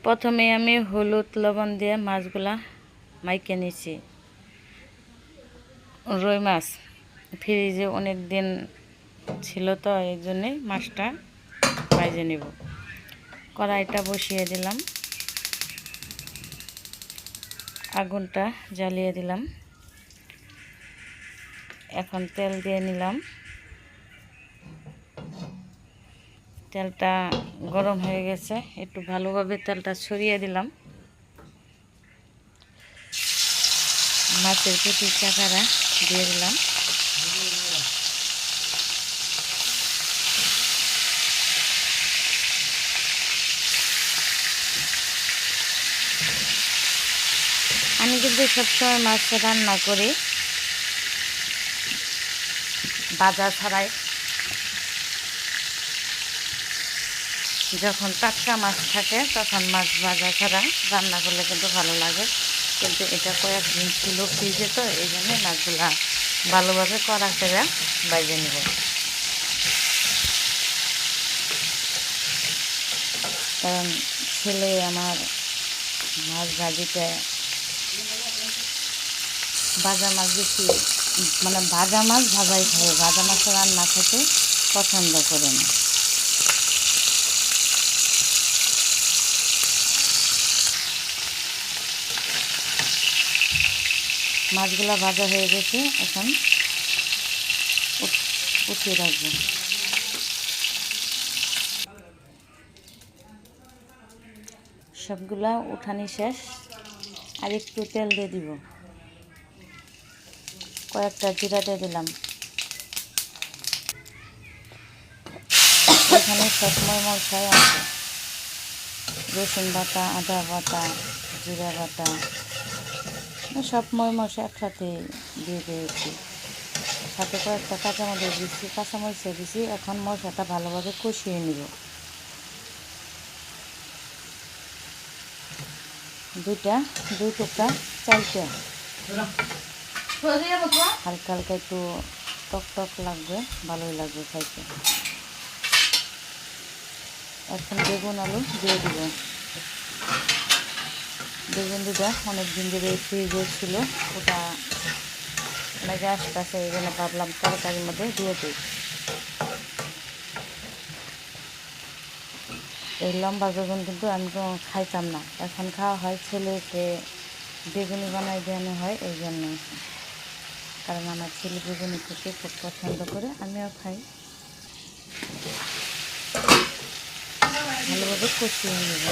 প্রথমে আমি হলুদ লবণ দিয়ে মাছগুলা মাইকে নিছি। রুই মাছ ফ্রিজে অনেক দিন ছিল তো, এই জন্যে মাছটা ভাজে নেব। কড়াইটা বসিয়ে দিলাম, আগুনটা জ্বালিয়ে দিলাম। এখন তেল দিয়ে নিলাম। তেলটা গরম হয়ে গেছে, একটু ভালোভাবে তেলটা ছড়িয়ে দিলাম। মাছের পেটির চাকাটা দিয়ে দিলাম। আমি কিন্তু সবসময় মাছ রান্না করি ভাজা ছাড়াই। যখন টাটকা মাছ থাকে তখন মাছ ভাজা ছাড়া রান্না করলে কিন্তু ভালো লাগে, কিন্তু এটা কয়েকদিন ছিল ফ্রিজে, তো এই জন্যে মাছগুলা ভালোভাবে কড়া করে বাইজে নেব। কারণ ছেলে আমার মাছ ভাজিতে ভাজা মাছ বেশি, মানে ভাজা মাছ ভাজাই খায়, ভাজা মাছ রান্না খেতে পছন্দ করে না। মাছগুলা ভাজা হয়ে গেছে, এখন উঠিয়ে রাখবো। সবগুলা উঠানি শেষ, আর একটু তেল দিয়ে দিব। কয়েকটা জিরা দিয়ে দিলাম। এখানে সব মশলাই আছে, রসুন বাটা, আদা বাটা, জিরা বাটা, সব মশলা একসাথে দিয়ে দিয়েছি। সাথে কয়েকটা কাঁচামরিচ দিচ্ছি, কাঁচামরিচ দিচ্ছি। এখন মশলাটা ভালোভাবে কষিয়ে নিব। দুই টুকরা চালটা হালকা হালকা একটু টক টক লাগবে, ভালোই লাগবে খাইতে। এখন বেগুন আলু দিয়ে দিব। বেগুন দুটা অনেক দিন ধরে ফ্রিজে ছিল, ওটা অনেকে আসতেছে, এই জন্য ভাবলাম তরকারির মধ্যে দিয়ে দিই। এই লম্বা বেগুন কিন্তু আমি তো খাইতাম না, এখন খাওয়া হয়। ছেলেকে বেগুনি বানাই দেওয়ানো হয় এই জন্য, কারণ আমার ছেলে বেগুনি খেতে খুব পছন্দ করে, আমিও খাই। ভালোভাবে কষিয়ে নেব।